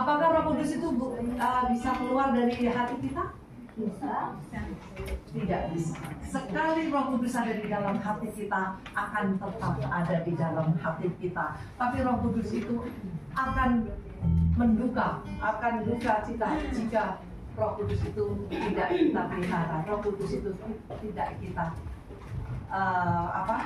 Apakah Roh Kudus itu bisa keluar dari hati kita? Bisa. Tidak bisa. Sekali Roh Kudus ada di dalam hati kita, akan tetap ada di dalam hati kita. Tapi Roh Kudus itu akan menduka, akan duka cita jika Roh Kudus itu tidak kita pelihara. Roh Kudus itu tidak kita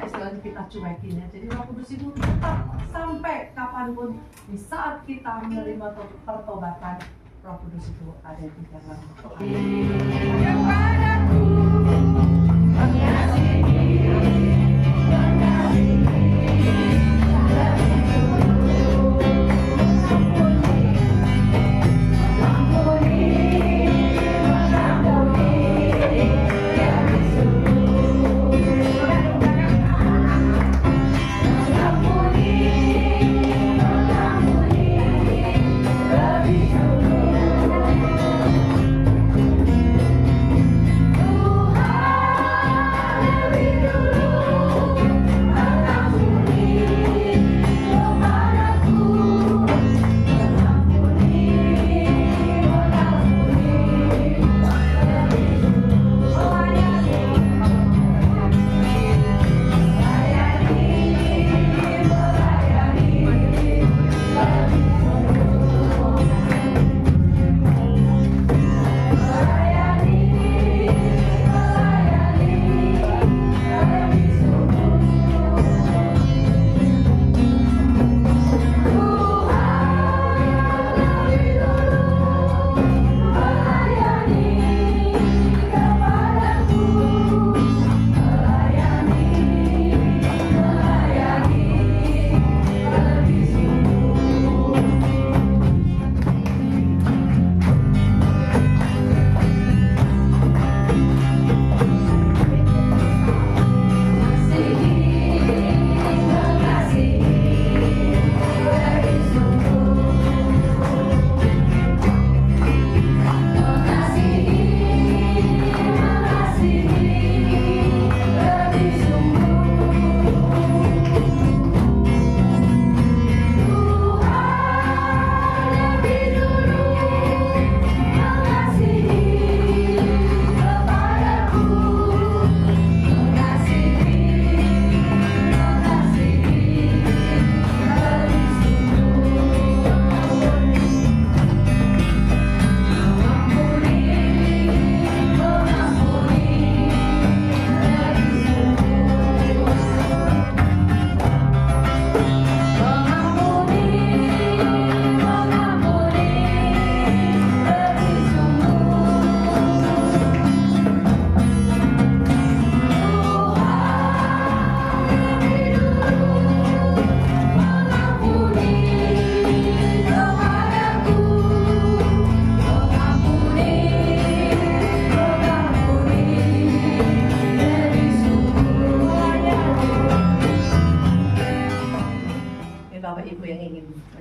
istilahnya kita cuekin ya. Jadi Roh Kudus itu tetap sampai kapanpun, di saat kita menerima pertobatan, Roh Kudus itu ada di dalam kepadaku.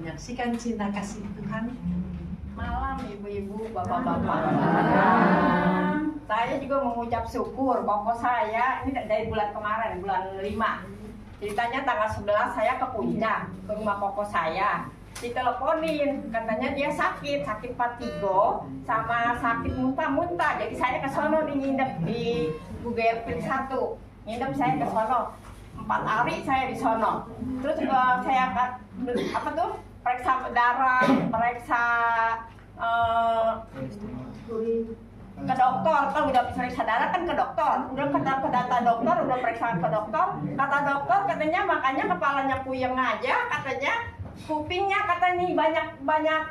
Menyaksikan cinta kasih Tuhan. Malam ibu-ibu, bapak-bapak. Saya juga mengucap syukur. Koko saya ini dari bulan kemarin, bulan 5. Ceritanya tanggal 11 saya ke Puncak, ke rumah koko saya. Diteleponin, katanya dia sakit vertigo sama sakit muntah-muntah. Jadi saya ke sono nginep di Bugerpil 1. Nginep saya ke sono. 4 hari saya di sono. Terus saya periksa darah, periksa ke dokter. Kan udah periksa darah kan ke dokter. Udah ke data dokter, udah periksa ke dokter. Kata dokter katanya makanya kepalanya puyeng aja, katanya kupingnya katanya banyak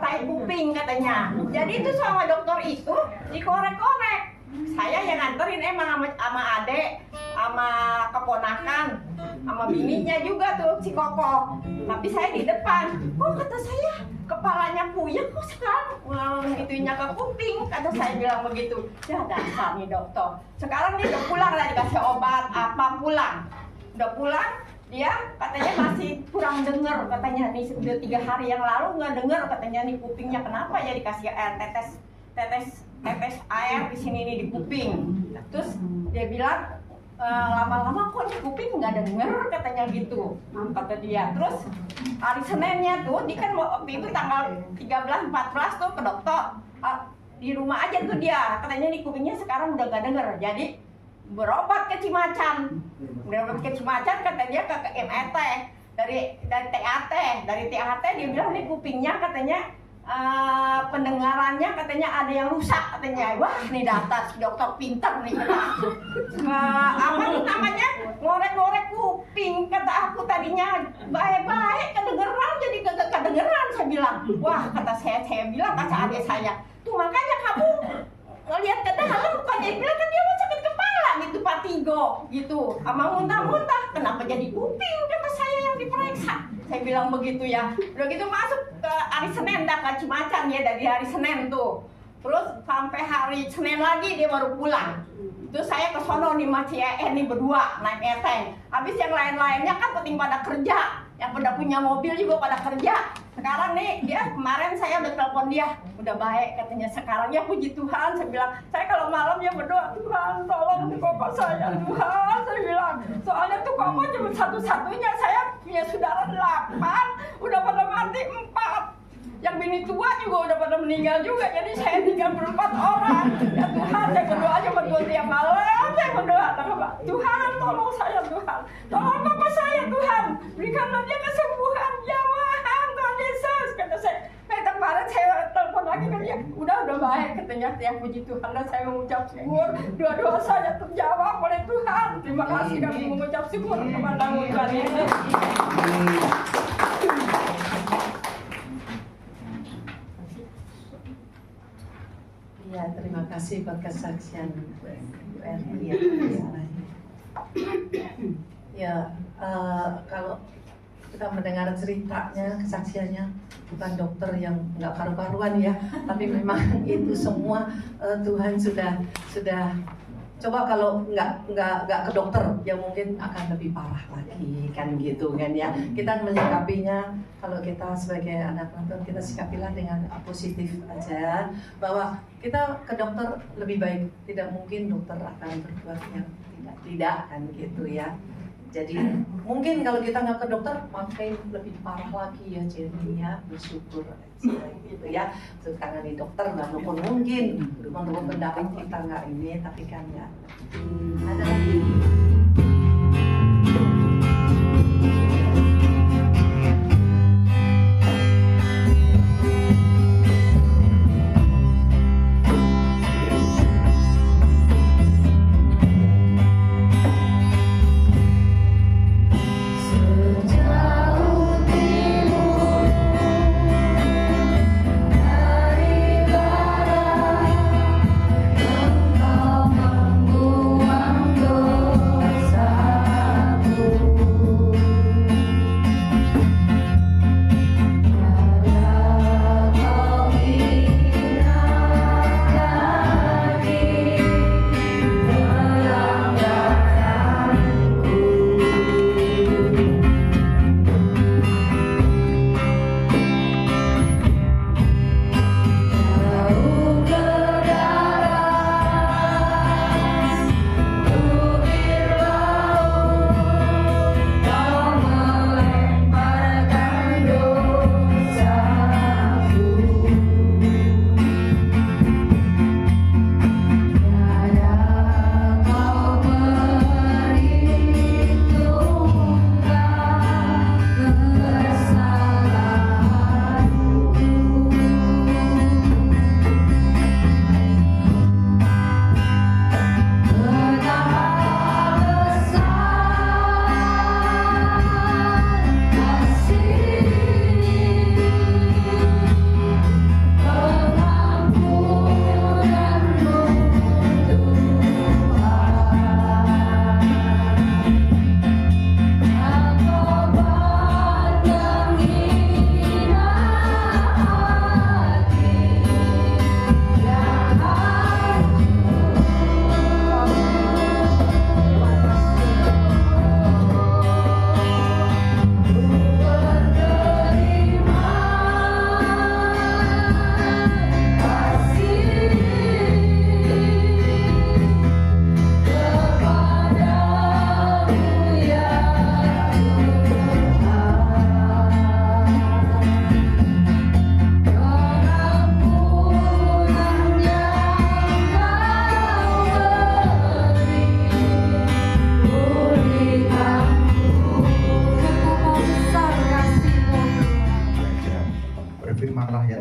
tai kuping katanya. Jadi itu sama dokter itu dikorek-korek. Saya yang nganterin emang sama adek, sama keponakan, sama bininya juga tuh si Koko. Tapi saya di depan. Kok kata saya kepalanya puyeng kok sekarang gitunya ke kuping. Kata saya bilang begitu. Ya dasar nih dokter. Sekarang dia udah pulang lah, dikasih obat apa pulang. Udah pulang, dia katanya masih kurang dengar katanya nih, sudah 3 hari yang lalu nggak dengar katanya nih kupingnya kenapa ya, dikasih air tetes air di sini nih di kuping. Terus dia bilang lama-lama kok di kuping nggak denger katanya gitu, kata dia. Terus hari Seninnya tuh dia kan waktu itu tanggal 13-14 tuh ke dokter. Di rumah aja tuh dia, katanya di kupingnya sekarang udah gak denger, jadi berobat ke Cimacan. Berobat ke Cimacan, katanya ke MET, dari THT dia bilang nih kupingnya katanya pendengarannya katanya ada yang rusak katanya. Wah, nih data si dokter pintar nih kata aku. Apa tuh namanya, ngorek-ngorek kuping, kata aku tadinya baik-baik kedengeran jadi kagak kedengeran. Saya bilang, wah, kata saya bilang kata adik saya, tuh makanya kamu ngelihat ke dalam bukannya bilang kan dia mau sakit kepala gitu, patigo gitu, sama muntah-muntah, kenapa jadi kuping, kata saya yang diperiksa. Saya bilang begitu ya. Udah gitu masuk ke hari Senin dah ke Cimacan ya, dari hari Senin tuh. Terus sampai hari Senin lagi dia baru pulang. Terus saya ke sono nih sama nih berdua naik eteng. Habis yang lain-lainnya kan penting pada kerja, yang pada punya mobil juga pada kerja. Sekarang nih dia kemarin saya udah telepon dia, udah baik katanya sekarang ya, puji Tuhan. Saya bilang, saya kalau malam ya berdoa, Tuhan tolong koko saya Tuhan, saya bilang. Soalnya tuh koko cuma satu-satunya, saya punya saudara 8, udah pada mati 4. Yang bini tua juga udah pada meninggal juga, jadi saya tinggal berempat orang. Ya Tuhan, saya berdoa aja berdoa tiap malam, saya berdoa, Tuhan tolong saya Tuhan, tolong bapak saya Tuhan, berikanlah dia kesembuhan, ya Tuhan, Tuhan Yesus. Kata saya, kemarin saya telepon lagi kan dia, udah baik katanya, ya puji Tuhan. Dan saya mengucap syukur, doa-doa saya terjawab oleh Tuhan. Terima kasih kami mengucap syukur kepada Tuhan Yesus. Ya, terima kasih buat kesaksian Bu Erni ya. Ya, kalau kita mendengar ceritanya, kesaksiannya, bukan dokter yang nggak karu-karuan ya, tapi memang itu semua Tuhan sudah coba kalau nggak ke dokter ya mungkin akan lebih parah lagi kan gitu kan ya. Kita menyikapinya, kalau kita sebagai anak nonton, kita sikapilah dengan positif aja, bahwa kita ke dokter lebih baik. Tidak mungkin dokter akan berbuat yang tidak kan gitu ya. Jadi mungkin kalau kita nggak ke dokter makin lebih parah lagi ya, jadinya bersyukur gitu ya. Terus karena di dokter walaupun mungkin menurut pendapat kita nggak ini, tapi kan ya ada lagi. Membuang dosa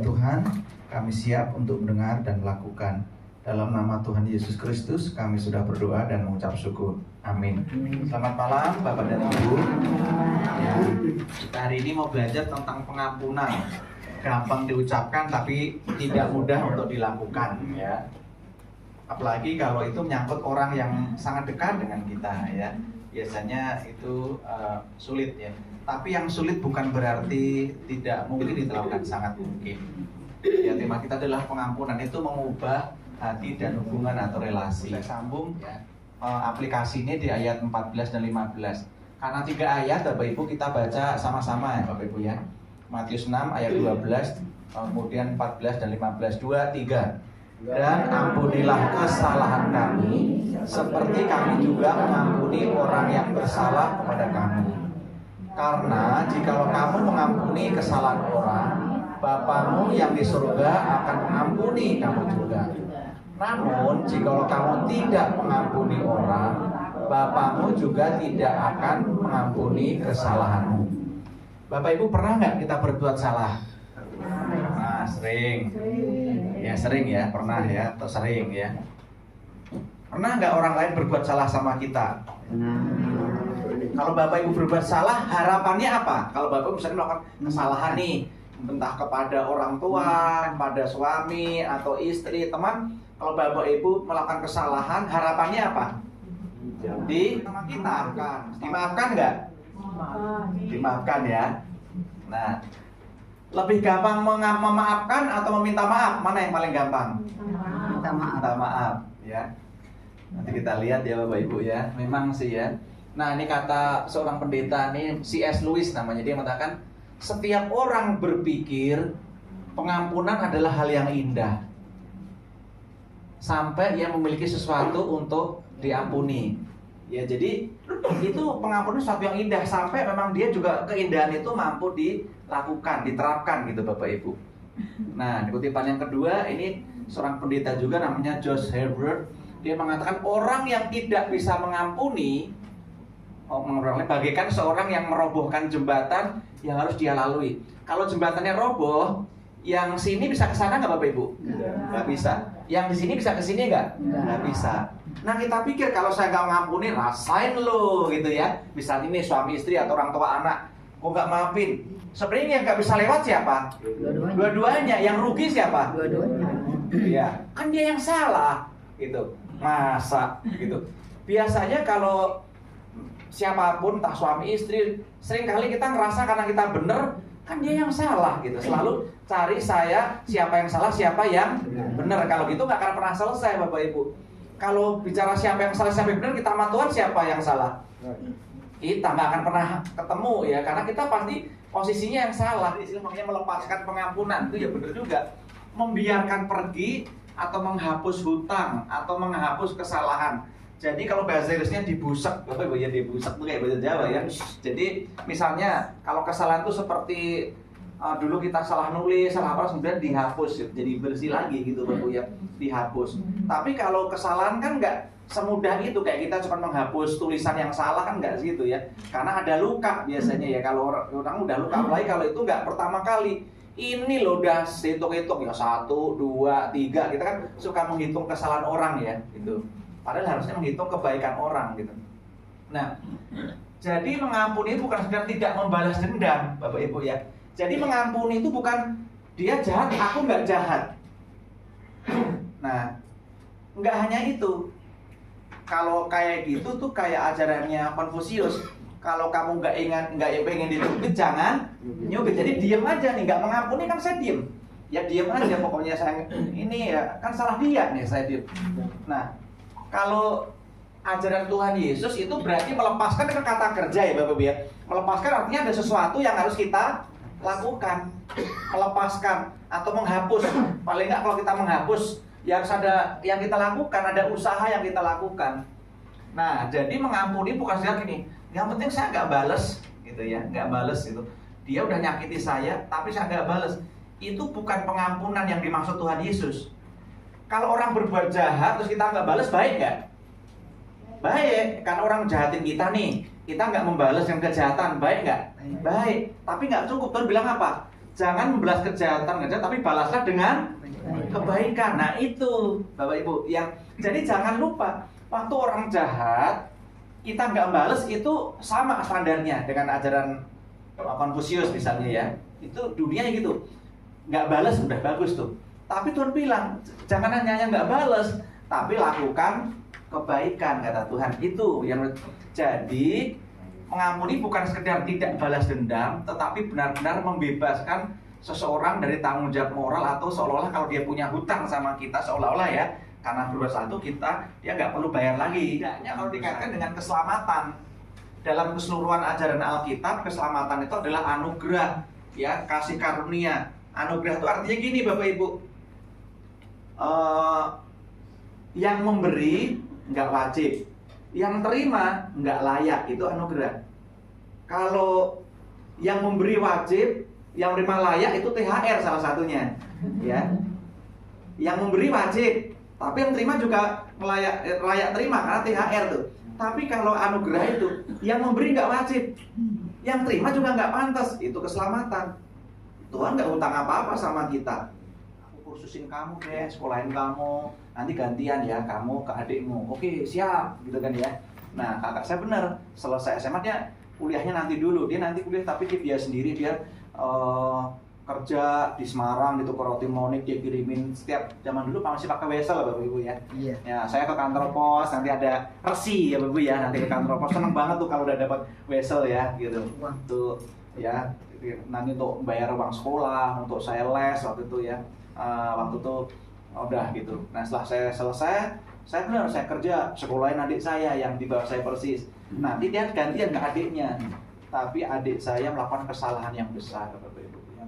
Tuhan, kami siap untuk mendengar dan melakukan. Dalam nama Tuhan Yesus Kristus kami sudah berdoa dan mengucap syukur. Amin. Selamat malam Bapak dan Ibu. Ya, kita hari ini mau belajar tentang pengampunan. Gampang diucapkan tapi tidak mudah untuk dilakukan, ya. Apalagi kalau itu menyangkut orang yang sangat dekat dengan kita, ya. Biasanya itu sulit, ya. Tapi yang sulit bukan berarti tidak mungkin dilakukan, sangat mungkin. Ya, tema kita adalah pengampunan itu mengubah hati dan hubungan atau relasi. Saya sambung, ya, aplikasi ini di ayat 14 dan 15. Karena 3 ayat Bapak Ibu kita baca sama-sama, ya Bapak Ibu, ya. Matius 6 ayat 12, kemudian 14 dan 15, 2, 3. Dan ampunilah kesalahan kami seperti kami juga mengampuni orang yang bersalah kepada kami. Karena jikalau kamu mengampuni kesalahan orang, Bapamu yang di surga akan mengampuni kamu juga. Namun jikalau kamu tidak mengampuni orang, Bapamu juga tidak akan mengampuni kesalahanmu. Bapak Ibu pernah nggak kita berbuat salah? Nah, sering. Ya sering ya, pernah ya, atau sering ya. Pernah nggak orang lain berbuat salah sama kita? Kalau Bapak Ibu berbuat salah, harapannya apa? Kalau Bapak Ibu misalnya melakukan kesalahan nih, entah kepada orang tua, pada suami atau istri, teman. Kalau Bapak Ibu melakukan kesalahan, harapannya apa? Sama kita kan. Dimaafkan nggak? Dimaafkan ya. Nah, lebih gampang memaafkan atau meminta maaf? Mana yang paling gampang? Minta maaf ya. Nanti kita lihat ya Bapak Ibu ya. Memang sih ya. Nah, ini kata seorang pendeta nih, C.S. Lewis namanya, dia mengatakan setiap orang berpikir pengampunan adalah hal yang indah sampai ia memiliki sesuatu untuk diampuni. Ya, jadi itu pengampunan sesuatu yang indah sampai memang dia juga keindahan itu mampu dilakukan, diterapkan gitu Bapak Ibu. Nah, di kutipan yang kedua ini seorang pendeta juga namanya Josh Herbert. Dia mengatakan orang yang tidak bisa mengampuni bagaikan seorang yang merobohkan jembatan yang harus dia lalui. Kalau jembatannya roboh, yang sini bisa ke sana nggak Bapak Ibu? Nggak bisa. Yang di sini bisa ke sini nggak? Nggak bisa. Nah, kita pikir kalau saya nggak mengampuni, rasain lo gitu ya. Misalnya ini suami istri atau orang tua anak, kok nggak maafin? Sebenarnya yang nggak bisa lewat siapa? Dua-duanya. Yang rugi siapa? Dua-duanya. Ya, kan dia yang salah gitu. Masa gitu. Biasanya kalau siapapun, entah suami istri, sering kali kita ngerasa karena kita bener, kan dia yang salah gitu. Selalu cari siapa yang salah, siapa yang benar. Kalau gitu nggak akan pernah selesai Bapak Ibu. Kalau bicara siapa yang salah, siapa yang benar, kita sama Tuhan siapa yang salah? Kita nggak akan pernah ketemu ya, karena kita pasti posisinya yang salah. Istilahnya melepaskan pengampunan itu ya benar juga. Membiarkan pergi atau menghapus hutang atau menghapus kesalahan. Jadi kalau bahasa Inggrisnya dibusek, Bapak Ibu ya, dibusek itu kayak bahasa Jawa ya. Jadi misalnya kalau kesalahan itu seperti dulu kita salah nulis, salah apa, kemudian dihapus, jadi bersih lagi gitu Bapak Ibu ya, dihapus. Tapi kalau kesalahan kan nggak semudah itu, kayak kita cuma menghapus tulisan yang salah kan nggak gitu ya. Karena ada luka biasanya ya, kalau orang udah luka, apalagi kalau itu nggak pertama kali. Ini loh udah hitung-hitung ya, 1, 2, 3, kita kan suka menghitung kesalahan orang ya gitu. Padahal harusnya menghitung kebaikan orang gitu. Nah, jadi mengampuni itu bukan sekedar tidak membalas dendam, Bapak Ibu ya. Jadi mengampuni itu bukan dia jahat, aku nggak jahat. Nah, nggak hanya itu. Kalau kayak gitu tuh kayak ajarannya Konfusius. Kalau kamu nggak pengen dicubit, jangan nyubit. Jadi diem aja nih, nggak mengampuni kan saya diem. Ya diem aja pokoknya, saya ini ya kan salah dia nih, saya diem. Nah, kalau ajaran Tuhan Yesus itu berarti melepaskan dengan kata kerja ya Bapak Ibu ya. Melepaskan artinya ada sesuatu yang harus kita lakukan. Melepaskan atau menghapus. Paling nggak kalau kita menghapus, ya harus ada yang kita lakukan, ada usaha yang kita lakukan. Nah, jadi mengampuni bukan sekedar gini, yang penting saya nggak bales gitu ya, nggak bales gitu. Dia udah nyakiti saya, tapi saya nggak bales. Itu bukan pengampunan yang dimaksud Tuhan Yesus. Kalau orang berbuat jahat terus kita nggak balas, baik nggak? Baik, karena orang jahatin kita nih, kita nggak membalas yang kejahatan, baik nggak? Baik, tapi nggak cukup. Tuhan bilang apa? jangan membalas kejahatan aja, tapi balaslah dengan kebaikan. Nah itu Bapak Ibu yang jadi jangan lupa waktu orang jahat kita nggak balas itu sama standarnya dengan ajaran Konfusius misalnya ya. Itu dunianya gitu, nggak balas udah bagus tuh. Tapi Tuhan bilang jangan hanya nggak balas, tapi lakukan kebaikan kata Tuhan. Itu yang jadi mengampuni bukan sekedar tidak balas dendam, tetapi benar-benar membebaskan seseorang dari tanggung jawab moral, atau seolah-olah kalau dia punya hutang sama kita seolah-olah ya, karena berdosa itu dia nggak perlu bayar lagi. Tidaknya kalau dikaitkan dengan keselamatan dalam keseluruhan ajaran Alkitab, keselamatan itu adalah anugerah, ya, kasih karunia. Anugerah itu artinya gini Bapak Ibu, yang memberi nggak wajib, yang terima nggak layak, itu anugerah. Kalau yang memberi wajib, yang menerima layak, itu THR salah satunya, ya. Yang memberi wajib, tapi yang terima juga layak terima karena THR tuh. Tapi kalau anugerah itu, yang memberi nggak wajib, yang terima juga nggak pantas, itu keselamatan. Tuhan nggak hutang apa-apa sama kita. Aku kursusin kamu deh, sekolahin kamu, nanti gantian ya kamu ke adikmu. Oke siap, gitu kan ya. Nah kakak saya benar, selesai SMA-nya kuliahnya nanti dulu, dia nanti kuliah tapi dia biaya sendiri, dia kerja di Semarang gitu, ke Roti Monik dia kirimin setiap zaman dulu masih pakai wesel ya Bapak Ibu ya. Iya. Ya saya ke kantor pos nanti ada resi ya Bapak Ibu ya, nanti ke kantor pos seneng banget tuh kalau udah dapat wesel ya gitu. Tuh ya nanti untuk bayar uang sekolah, untuk saya les waktu itu ya, waktu itu udah gitu. Nah setelah saya selesai, saya benar saya kerja sekolahin adik saya yang di bawah saya persis. Nanti dia gantian ke adiknya. Tapi adik saya melakukan kesalahan yang besar Bapak Ibu ya.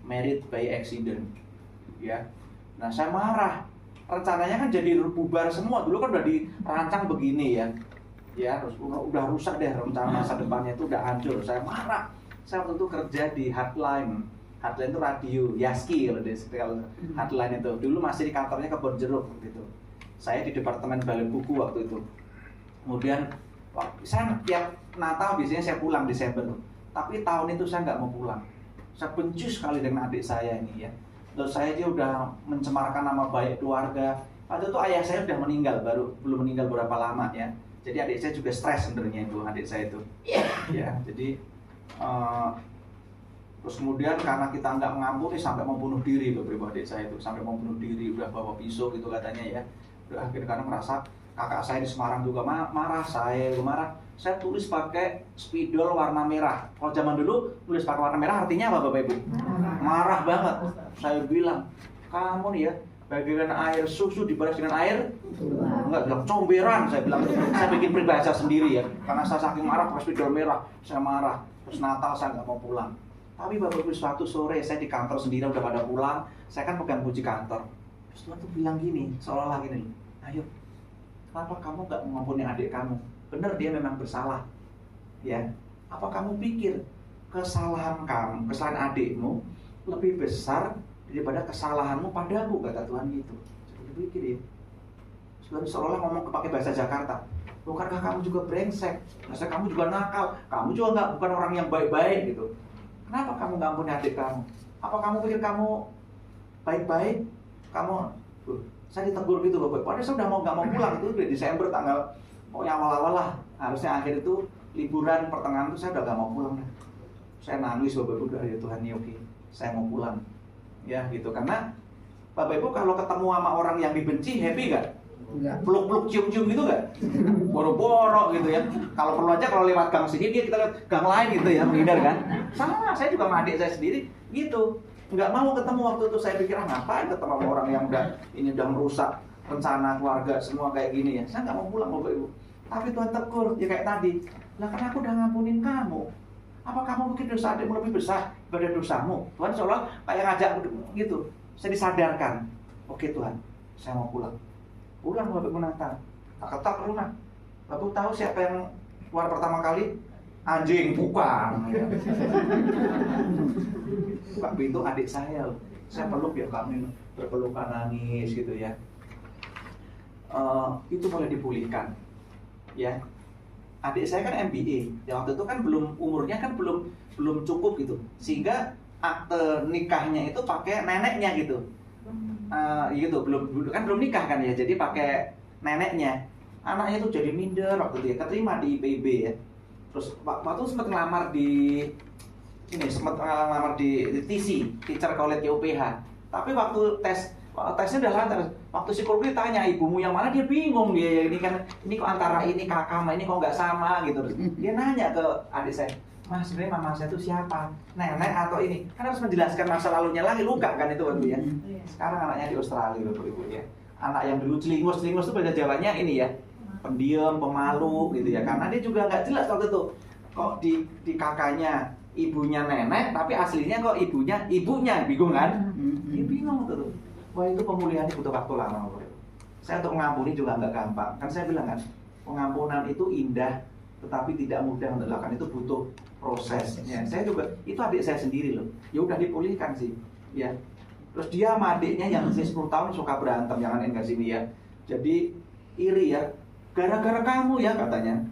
Married by accident ya. Nah saya marah. Rencananya kan jadi bubar semua. Dulu kan udah dirancang begini ya. Ya, udah rusak deh rencana masa depannya itu udah hancur. Saya marah. Saya waktu itu kerja di Hotline. Hotline itu radio, Yaski kalau Hotline itu. Dulu masih di kantornya Kebon Jeruk gitu. Saya di departemen balik buku waktu itu. Kemudian saya tiap Natal biasanya saya pulang Desember, tapi tahun itu saya nggak mau pulang. Saya benci sekali dengan adik saya ini ya. Terus saya dia udah mencemarkan nama baik keluarga. Waktu itu ayah saya udah meninggal, belum meninggal berapa lama ya. Jadi adik saya juga stres sebenarnya itu adik saya itu. Ya, jadi terus kemudian karena kita nggak mengampuni sampai mau bunuh diri beberapa adik saya itu, sampai mau bunuh diri, udah bawa pisau gitu katanya ya. Udah akhirnya karena merasa kakak saya di Semarang juga marah, saya juga marah. Saya tulis pakai spidol warna merah. Kalau zaman dulu tulis pakai warna merah artinya apa Bapak Ibu? Marah banget. Saya bilang, kamu nih ya, bagaikan air susu dibalas dengan air enggak, bilang comberan. Saya bilang, saya bikin peribahasa sendiri ya. Karena saya saking marah pakai spidol merah, saya marah. Terus Natal saya nggak mau pulang. Tapi Bapak Ibu suatu sore saya di kantor sendiri udah pada pulang. Saya kan pegang kunci kantor. Terus Tuhan tuh bilang gini, seolah-olah gini, ayo, kenapa kamu nggak mengampuni adik kamu? Benar dia memang bersalah, ya. Apa kamu pikir kesalahan kamu, kesalahan adikmu lebih besar daripada kesalahanmu padaku? Kata Tuhan gitu. Coba pikir ya. Tuhan seolah ngomong pakai bahasa Jakarta. Bukankah kamu juga brengsek? Masa kamu juga nakal? Kamu juga bukan orang yang baik-baik gitu. Kenapa kamu nggak ampuni adik kamu? Apa kamu pikir kamu baik-baik? Kamu, saya ditegur gitu loh. Padahal saya udah nggak mau pulang itu di Desember tanggal pokoknya awal-awal lah, harusnya akhir itu liburan pertengahan itu saya udah gak mau pulang deh. Saya nangis Bapak Ibu, ya Tuhan ya oke, saya mau pulang. Ya gitu, karena Bapak Ibu kalau ketemu sama orang yang dibenci happy gak? Enggak. Peluk-peluk cium-cium gitu gak? Boro-boro gitu ya. Kalau perlu aja kalau lewat gang sini kita lihat gang lain gitu ya, menghindar kan. Sama, saya juga sama adik saya sendiri gitu. Nggak mau ketemu waktu itu, saya pikir ngapain ketemu sama orang yang udah merusak rencana keluarga semua kayak gini ya. Saya nggak mau pulang Bapak Ibu. Tapi Tuhan tegur, ya kayak tadi. Lah karena aku udah ngampunin kamu. Apa kamu pikir dosa adikmu lebih besar daripada dosamu? Tuhan seolah kayak ngajak gitu. Saya disadarkan. Oke Tuhan, saya mau pulang. Pulang Bapak Ibu Natal. Tak ketok lunak. Bapak tahu siapa yang keluar pertama kali? Anjing, bukan. Buka pintu adik saya. Saya peluk ya kami berpelukan nangis gitu ya. Itu boleh dipulihkan ya. Adik saya kan MBA ya, waktu itu kan umurnya kan belum cukup gitu, sehingga akte nikahnya itu pakai neneknya gitu. Gitu belum nikah kan ya, jadi pakai neneknya. Anaknya itu jadi minder waktu itu ya, keterima di IPB ya. Terus waktu sempat ngelamar di TC, Teacher College UPH. Tapi waktu tesnya udah lancar. Waktu psikologi tanya ibumu yang mana, dia bingung dia, ini kok antara ini kakak sama ini kok nggak sama gitu. Dia nanya ke adik saya, Mas, sebenarnya mama saya itu siapa? Nenek atau ini? Kan harus menjelaskan masa lalunya lagi, luka kan itu waktu ya. Sekarang anaknya di Australia Bapak Ibu ya. Anak yang dulu celingus itu bahasa Jawanya ini ya, pendiam, pemalu gitu ya. Karena dia juga nggak jelas waktu itu. Kok di kakaknya ibunya nenek, tapi aslinya kok ibunya, bingung kan? Dia bingung waktu itu. Wah, itu pemulihannya butuh waktu lama Bapak Ibu. Saya untuk mengampuni juga nggak gampang. Kan saya bilang kan, pengampunan itu indah, tetapi tidak mudah untuk dilakukan, itu butuh prosesnya. Saya juga, itu adik saya sendiri loh. Ya udah dipulihkan sih, ya. Terus dia sama adiknya yang masih 10 tahun suka berantem, jangan enggak sini ya. Jadi iri ya, gara-gara kamu ya katanya.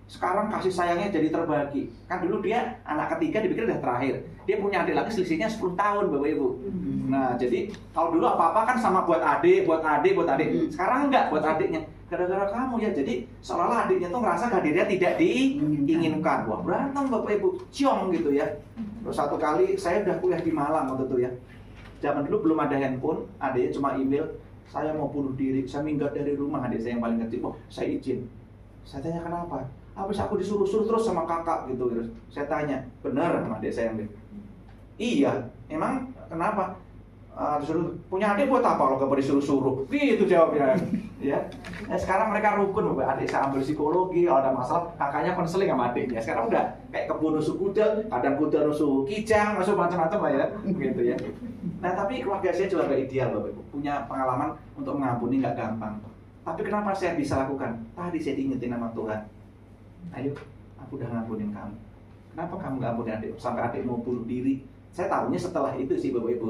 Sekarang kasih sayangnya jadi terbagi. Kan dulu dia anak ketiga dipikir udah terakhir. Dia punya adik lagi selisihnya 10 tahun Bapak Ibu. Nah jadi kalau dulu apa-apa kan sama buat adik. Sekarang enggak buat adiknya. Gara-gara kamu ya, jadi seolah-olah adiknya tuh ngerasa hadirnya tidak diinginkan. Wah berantem Bapak Ibu, ciong gitu ya. Terus satu kali saya udah kuliah di Malang waktu itu ya. Zaman dulu belum ada handphone, adiknya cuma email, saya mau bunuh diri, saya minggat dari rumah. Adik saya yang paling kecil, oh saya izin. Saya tanya kenapa? Habis aku disuruh-suruh terus sama kakak gitu. Saya tanya, benar sama adik saya yang iya, emang kenapa? Disuruh punya adik buat apa kalau gak disuruh-suruh? Gitu jawabnya. Ya. Sekarang mereka rukun, adik saya ambil psikologi, kalau ada masalah kakaknya konseling sama adiknya. Sekarang udah kayak kebun nusuk kuda, kadang kuda nusuk kijang, nusuk macam-macam lah ya, gitu ya. Nah tapi keluarga saya juga gak ideal Bapak Ibu, punya pengalaman untuk mengampuni nggak gampang. Tapi kenapa saya bisa lakukan? Tadi saya diingetin sama Tuhan. Ayo, aku udah ngampunin kamu. Kenapa kamu nggak ampunin adik sampai adik mau bunuh diri? Saya tahunya setelah itu sih Bapak Ibu.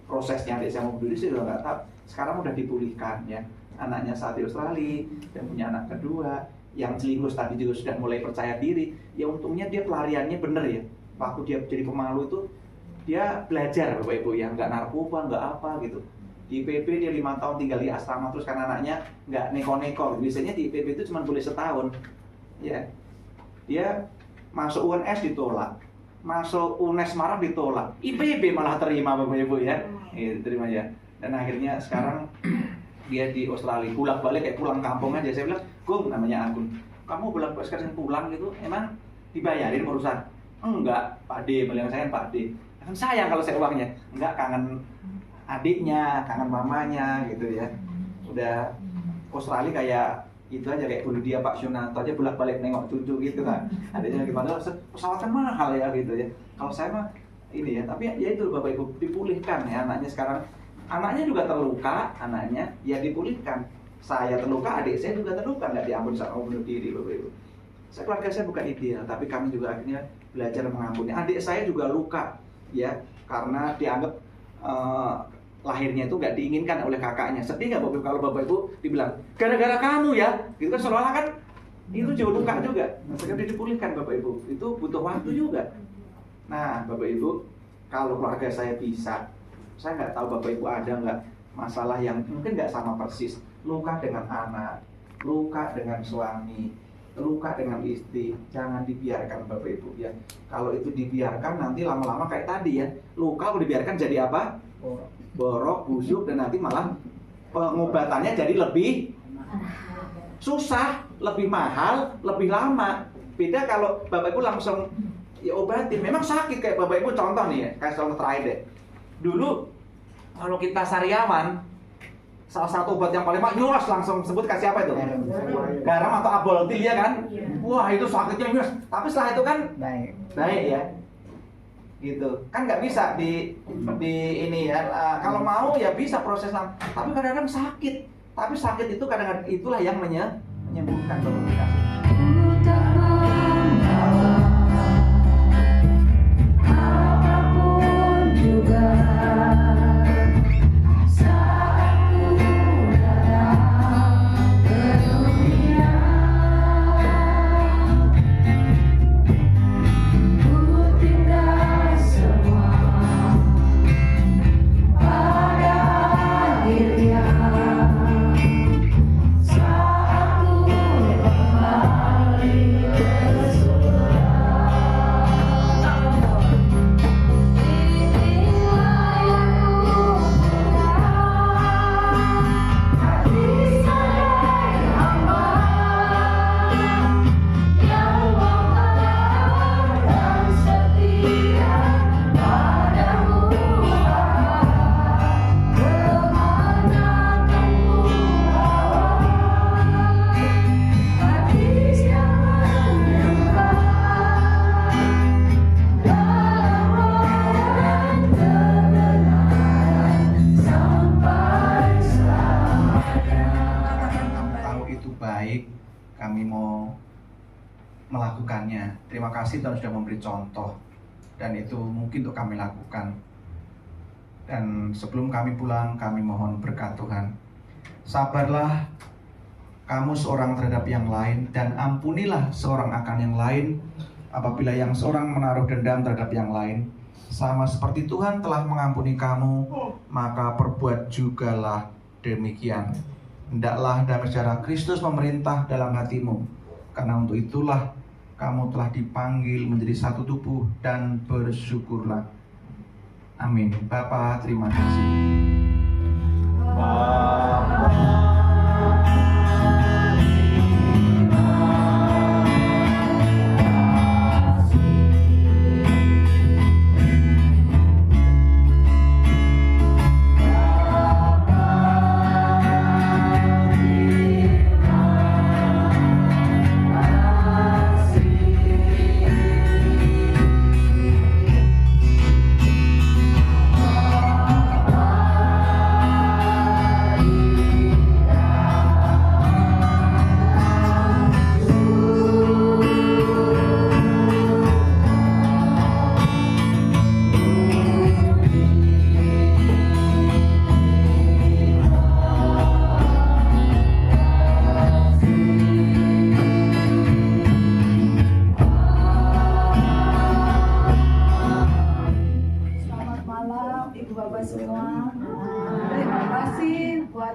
Prosesnya adik saya mau bunuh diri saya udah nggak tahu. Sekarang udah dipulihkan ya. Anaknya saat di Australia dan punya anak kedua. Yang selingkuh tadi juga sudah mulai percaya diri. Ya untungnya dia pelariannya bener ya. Waktu dia jadi pemalu itu dia belajar Bapak Ibu ya, nggak narkoba, nggak apa gitu. Di IPB dia 5 tahun tinggal di asrama terus karena anaknya nggak neko-neko. Biasanya di IPB itu cuma boleh setahun. Ya, dia masuk UNS ditolak, masuk UNES Semarang ditolak, IPB malah terima Bapak Ibu ya, terima ya. Dan akhirnya sekarang dia di Australia, pulang-balik kayak pulang kampung aja. Saya bilang, Gung, namanya Agun, kamu bolak-balik sekarang pulang gitu, emang dibayarin urusan? Enggak, Pak D, bilang saya Pak D. Kan sayang kalau saya uangnya, enggak, kangen adiknya, kangen mamanya gitu ya. Udah Australia kayak itu aja, kayak dulu dia Pak Sunanto aja bolak-balik nengok cucu gitu kan. Adiknya gimana, pesawat kan mahal ya gitu ya. Kalau saya mah ini ya, tapi ya itu Bapak Ibu dipulihkan ya anaknya sekarang. Anaknya juga terluka, anaknya ya dipulihkan. Saya terluka, adik saya juga terluka, nggak diampuni saat mau bunuh diri Bapak Ibu. Keluarga saya bukan ideal, tapi kami juga akhirnya belajar mengampuni. Adik saya juga luka ya, karena dianggap lahirnya itu nggak diinginkan oleh kakaknya. Sedih nggak Bapak Ibu kalau Bapak Ibu dibilang gara-gara kamu ya, gitu kan seolah-olah kan itu juga luka juga. Nah, sekarang dipulihkan Bapak Ibu, itu butuh waktu juga. Nah Bapak Ibu, kalau keluarga saya bisa, saya nggak tahu Bapak Ibu ada nggak masalah yang mungkin nggak sama persis, luka dengan anak, luka dengan suami, luka dengan istri, jangan dibiarkan Bapak Ibu ya. Kalau itu dibiarkan nanti lama-lama kayak tadi ya, luka kalau dibiarkan jadi apa? Borok, busuk, dan nanti malah pengobatannya jadi lebih susah, lebih mahal, lebih lama. Beda kalau Bapak Ibu langsung ya obatin. Memang sakit kayak Bapak Ibu contoh nih ya, kayak contoh terakhir deh. Dulu kalau kita sariawan, salah satu obat yang paling nyuas langsung sebut kasih apa itu? Garam atau aboltil ya kan? Wah itu sakitnya nyuas. Tapi setelah itu kan baik ya. Gitu kan nggak bisa di ini ya. Kalau mau ya bisa proses tapi kadang-kadang sakit. Tapi sakit itu kadang-kadang itulah yang menyembuhkan apapun juga. Semua baik, kami mau melakukannya. Terima kasih Tuhan sudah memberi contoh, dan itu mungkin untuk kami lakukan. Dan sebelum kami pulang, kami mohon berkat Tuhan. Sabarlah kamu seorang terhadap yang lain, dan ampunilah seorang akan yang lain. Apabila yang seorang menaruh dendam terhadap yang lain, sama seperti Tuhan telah mengampuni kamu, maka perbuat jugalah demikian. Hendaklah damai sejahtera Kristus memerintah dalam hatimu, karena untuk itulah kamu telah dipanggil menjadi satu tubuh, dan bersyukurlah. Amin. Bapa, terima kasih.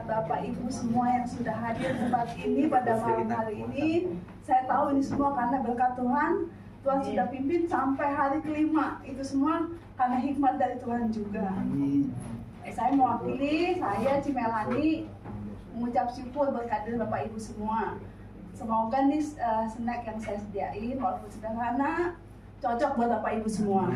Bapak Ibu semua yang sudah hadir tempat ini pada malam hari ini. Saya tahu ini semua karena berkat Tuhan. Tuhan sudah pimpin sampai hari kelima. Itu semua karena hikmat dari Tuhan juga. Saya mewakili, saya Cimelani, mengucap syukur berkat dari Bapak Ibu semua. Semoga nih snack yang saya sediain walaupun sederhana cocok buat Bapak Ibu semua.